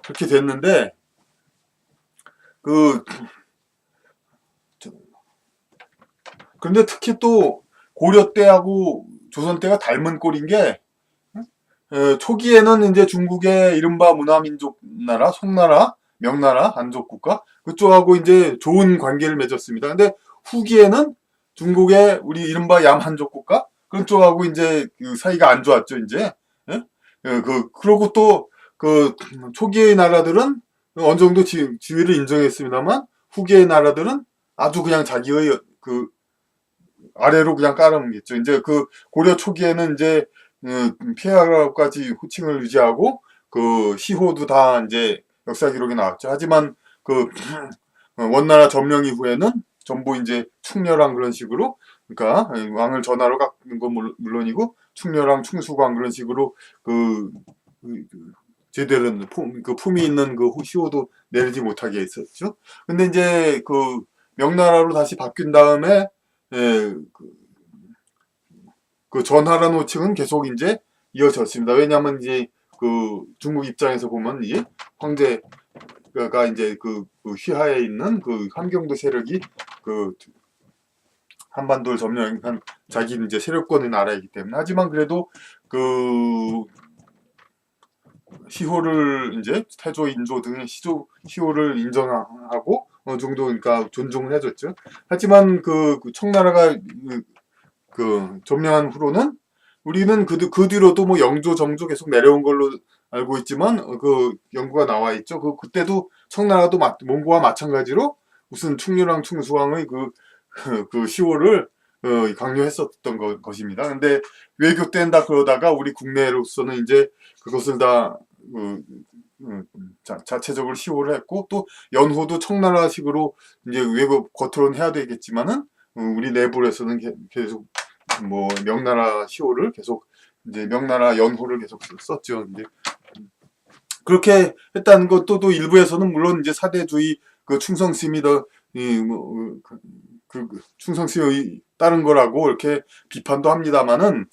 그렇게 됐는데 그 근데 특히 또 고려 때하고 조선 때가 닮은 꼴인 게 초기에는 이제 중국의 이른바 문화민족 나라, 송나라, 명나라, 한족국가 그쪽하고 이제 좋은 관계를 맺었습니다. 근데 후기에는 중국의 우리 이른바 남한족국가 그런 쪽하고 이제 그 사이가 안 좋았죠, 이제. 예? 그러고 또 그 초기의 나라들은 어느 정도 지위를 인정했습니다만 후기의 나라들은 아주 그냥 자기의 그 아래로 그냥 깔아놓겠죠. 이제 그 고려 초기에는 이제 피해가까지 호칭을 유지하고 그 시호도 다 이제 역사 기록에 나왔죠. 하지만 그 원나라 점령 이후에는 전부 이제 충렬왕 그런 식으로 그러니까 왕을 전하러 가는 건 물론이고 충렬왕, 충수광 그런 식으로 그 제대로 그 품이 있는 그 시호도 내리지 못하게 했었죠. 근데 이제 그 명나라로 다시 바뀐 다음에 예, 그 전하라는 호칭은 계속 이제 이어졌습니다. 왜냐하면 이제 그 중국 입장에서 보면 이 황제가 이제 그 휘하에 있는 그 함경도 세력이 그 한반도를 점령한 자기 이제 세력권의 나라이기 때문에 하지만 그래도 그 시호를 이제 태조, 인조 등의 시호를 인정하고 어느 정도 그러니까 존중을 해줬죠. 하지만 그 청나라가 점령한 후로는 우리는 그 뒤로도 뭐 영조, 정조 계속 내려온 걸로 알고 있지만 그 연구가 나와 있죠. 그때도 청나라도 몽고와 마찬가지로 무슨 충렬왕, 충수왕의 그 시호를 강요했었던 것입니다. 근데 외교된다 그러다가 우리 국내로서는 이제 그것을 다 자체적으로 시호를 했고 또 연호도 청나라식으로 이제 외국 겉으로는 해야 되겠지만은 우리 내부에서는 계속 뭐 명나라 시호를 계속 이제 명나라 연호를 계속 썼죠. 이제 그렇게 했다는 것도 또 일부에서는 물론 이제 사대주의 그 충성심이 그 충성심이 따른 거라고 이렇게 비판도 합니다만은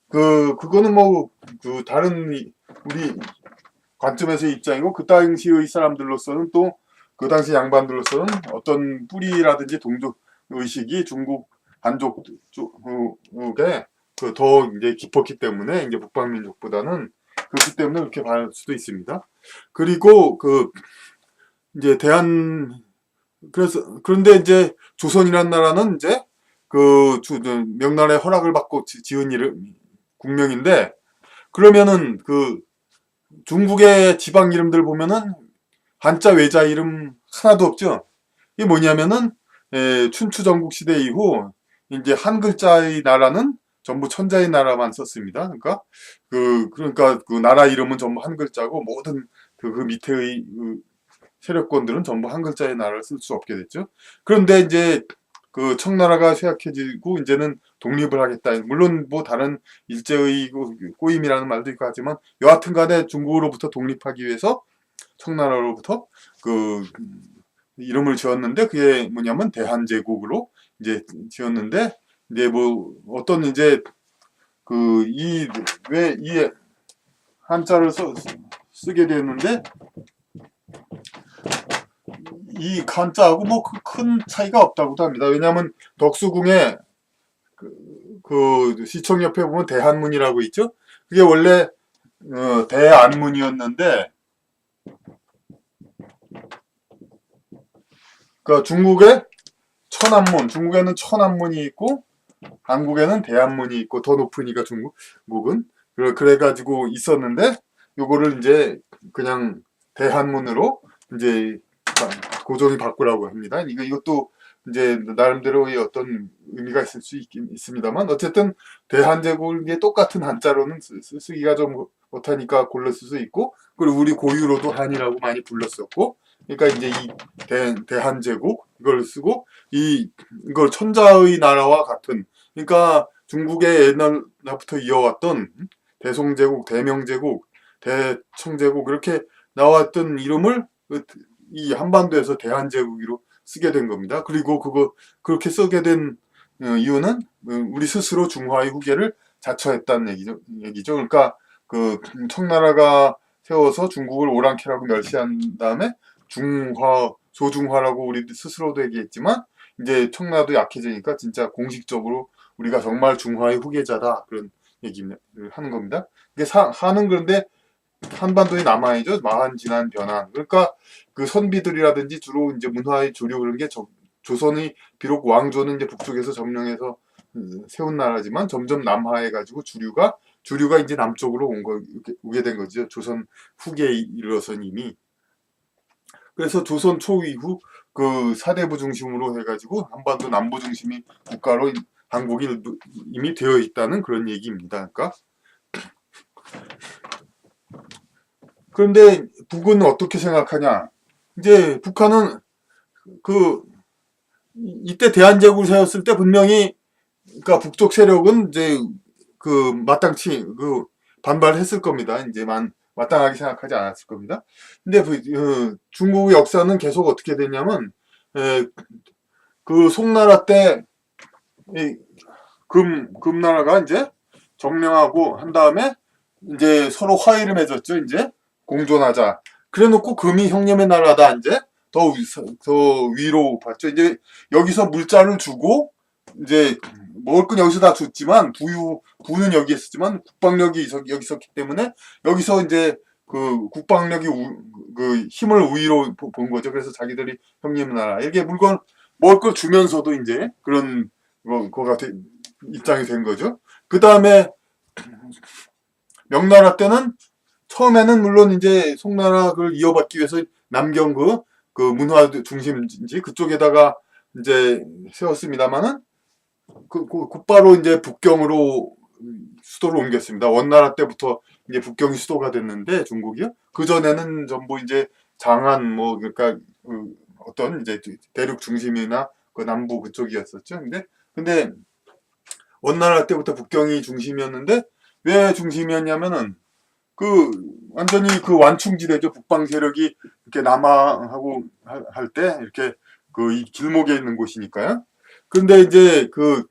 그거는 뭐 그 다른 우리 관점에서의 입장이고 그 당시의 사람들로서는 또 그 당시 양반들로서는 어떤 뿌리라든지 동족 의식이 중국 한족 쪽에 더 이제 깊었기 때문에 이제 북방민족보다는 그렇기 때문에 그렇게 볼 수도 있습니다. 그리고 이제 그런데 이제 조선이라는 나라는 이제 명나라의 허락을 받고 지은 국명인데 그러면은 중국의 지방 이름들 보면은 한자 외자 이름 하나도 없죠. 이게 뭐냐면은 춘추 전국 시대 이후 이제 한 글자의 나라는 전부 천자의 나라만 썼습니다. 그러니까 그 나라 이름은 전부 한 글자고 모든 그 밑에의 세력권들은 전부 한 글자의 나라를 쓸 수 없게 됐죠. 그런데 이제 그 청나라가 쇠약해지고 이제는 독립을 하겠다. 물론 뭐 다른 일제의 꼬임이라는 말도 있고 하지만 여하튼간에 중국으로부터 독립하기 위해서 청나라로부터 이름을 지었는데 그게 뭐냐면 대한제국으로 이제 지었는데 이제 뭐 어떤 이제 왜 이 한자를 쓰게 됐는데 이 한자하고 뭐 큰 차이가 없다고도 합니다. 왜냐하면 덕수궁에 그 시청 옆에 보면 대한문이라고 있죠. 그게 원래 대안문이었는데 그 중국에는 천안문이 있고 한국에는 대한문이 있고 더 높으니까 중국은 그래가지고 있었는데 요거를 이제 그냥 대한문으로 이제 고정이 바꾸라고 합니다. 이것도 이제 나름대로의 어떤 의미가 있을 수 있습니다만 어쨌든 대한제국이 똑같은 한자로는 쓰기가 좀 못하니까 골랐을 수 있고 그리고 우리 고유로도 한이라고 많이 불렀었고 그러니까 이제 이 대한제국 이걸 쓰고 이걸 천자의 나라와 같은 그러니까 중국의 옛날부터 이어왔던 대송제국, 대명제국, 대청제국 이렇게 나왔던 이름을 이 한반도에서 대한제국으로 쓰게 된 겁니다. 그리고 그렇게 쓰게 된 이유는 우리 스스로 중화의 후계를 자처했다는 얘기죠. 그러니까 청나라가 세워서 중국을 오랑캐라고 멸시한 다음에 조중화라고 우리 스스로도 얘기했지만 이제 청나라도 약해지니까 진짜 공식적으로 우리가 정말 중화의 후계자다 그런 얘기를 하는 겁니다. 이게 하는 그런데 한반도에 남아있죠. 마한, 진한, 변한. 그러니까 그 선비들이라든지 주로 이제 문화의 주류 그런 게 조선의 비록 왕조는 이제 북쪽에서 점령해서 세운 나라지만 점점 남하해가지고 주류가 이제 남쪽으로 오게 된 거죠. 조선 후기에 이르러선 이미. 그래서 조선 초 이후 그 사대부 중심으로 해가지고 한반도 남부 중심이 국가로 한국이 이미 되어 있다는 그런 얘기입니다. 그러니까 그런데 북은 어떻게 생각하냐? 이제 북한은 그 이때 대한제국을 세웠을 때 분명히 그러니까 북쪽 세력은 이제 그 마땅치 그 반발했을 겁니다. 이제 마땅하게 생각하지 않았을 겁니다. 근데 중국의 역사는 계속 어떻게 됐냐면 그 송나라 때 금나라가 이제 점령하고 한 다음에 이제 서로 화해를 맺었죠. 이제 공존하자. 그래놓고 금이 형님의 나라다. 이제 더 위로 봤죠. 이제 여기서 물자를 주고 이제 먹을 건 여기서 다 줬지만 부는 여기 있었지만 국방력이 여기 있었기 때문에 여기서 이제 그 국방력이 그 힘을 우위로 본 거죠. 그래서 자기들이 형님 나라 이렇게 물건 먹을 걸 주면서도 이제 그런 거가 입장이 된 거죠. 그 다음에 명나라 때는 처음에는 물론 이제 송나라 그걸 이어받기 위해서 남경 그 문화 중심지 그쪽에다가 이제 세웠습니다만은 곧바로 이제 북경으로 수도를 옮겼습니다. 원나라 때부터 이제 북경이 수도가 됐는데 중국이요. 그 전에는 전부 이제 장안 뭐 그러니까 어떤 이제 대륙 중심이나 그 남부 그쪽이었었죠. 근데 원나라 때부터 북경이 중심이었는데 왜 중심이었냐면은 그 완전히 그 완충지대죠. 북방 세력이 이렇게 남하하고 할 때 이렇게 그 이 길목에 있는 곳이니까요. 근데 이제 그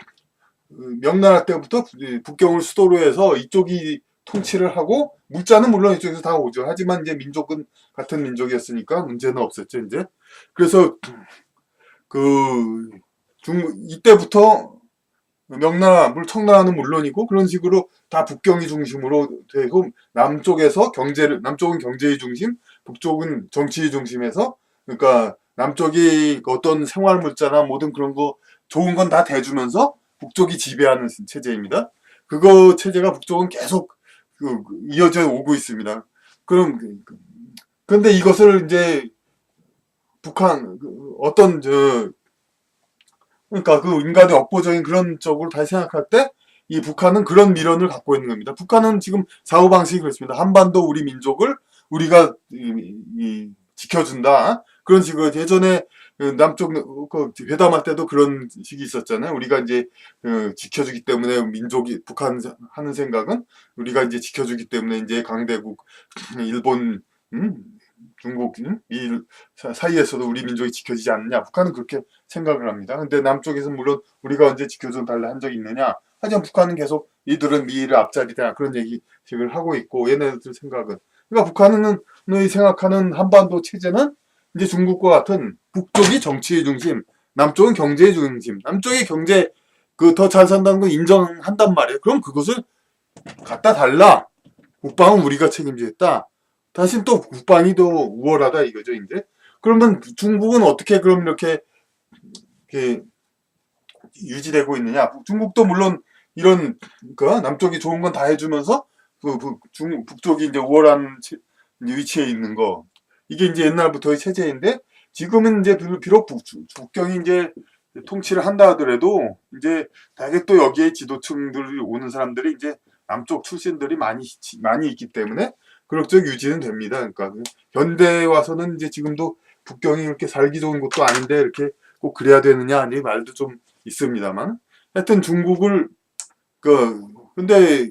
명나라 때부터 북경을 수도로 해서 이쪽이 통치를 하고 물자는 물론 이쪽에서 다 오죠. 하지만 이제 민족은 같은 민족이었으니까 문제는 없었죠. 이제 그래서 그 이때부터 명나라, 청나라는 물론이고 그런 식으로 다 북경이 중심으로 되고 남쪽은 경제의 중심, 북쪽은 정치의 중심에서 그러니까 남쪽이 어떤 생활 물자나 모든 그런 거 좋은 건 다 대주면서 북쪽이 지배하는 체제입니다. 그거 체제가 북쪽은 계속 이어져 오고 있습니다. 그런데 이것을 이제 북한 어떤 그러니까 그 인간의 억보적인 그런 쪽으로 다시 생각할 때 이 북한은 그런 미련을 갖고 있는 겁니다. 북한은 지금 사고방식이 그렇습니다. 한반도 우리 민족을 우리가 지켜준다. 그런 식으로 예전에 남쪽 회담할 때도 그런 식이 있었잖아요. 우리가 이제 지켜주기 때문에 민족이 북한 하는 생각은 우리가 이제 지켜주기 때문에 이제 강대국 일본 중국, 미일 사이에서도 우리 민족이 지켜지지 않느냐. 북한은 그렇게 생각을 합니다. 근데 남쪽에서는 물론 우리가 언제 지켜줘 달라 한 적이 있느냐. 하지만 북한은 계속 이들은 미일을 앞자리다. 그런 얘기식을 하고 있고 얘네들 생각은. 그러니까 북한은 생각하는 한반도 체제는 이제 중국과 같은 북쪽이 정치의 중심, 남쪽은 경제의 중심. 남쪽의 경제 더 잘 산다는 걸 인정한단 말이에요. 그럼 그것을 갖다 달라. 국방은 우리가 책임지겠다. 다시 또 국방이 더 우월하다 이거죠, 이제. 그러면 중국은 어떻게 그럼 이렇게 유지되고 있느냐? 중국도 물론 이런 남쪽이 좋은 건 다 해주면서 북쪽이 이제 우월한 위치에 있는 거 이게 이제 옛날부터의 체제인데 지금은 이제 비록 북경이 이제 통치를 한다 하더라도 이제 다시 또 여기에 지도층들 오는 사람들이 이제 남쪽 출신들이 많이 있기 때문에 그럭저럭 유지는 됩니다. 그러니까 현대에 와서는 이제 지금도 북경이 그렇게 살기 좋은 곳도 아닌데 이렇게 꼭 그래야 되느냐 이 말도 좀 있습니다만 하여튼 중국을 근데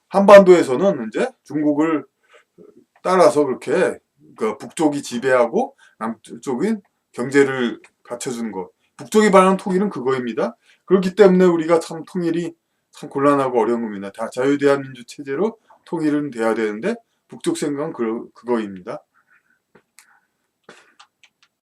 한반도에서는 이제 중국을 따라서 그렇게 북쪽이 지배하고 남쪽은 경제를 갖춰주는 것. 북쪽이 바라는 통일은 그거입니다. 그렇기 때문에 우리가 참 통일이 참 곤란하고 어려운 겁니다. 다 자유대한민주 체제로 통일은 돼야 되는데 북쪽 생각은 그거입니다.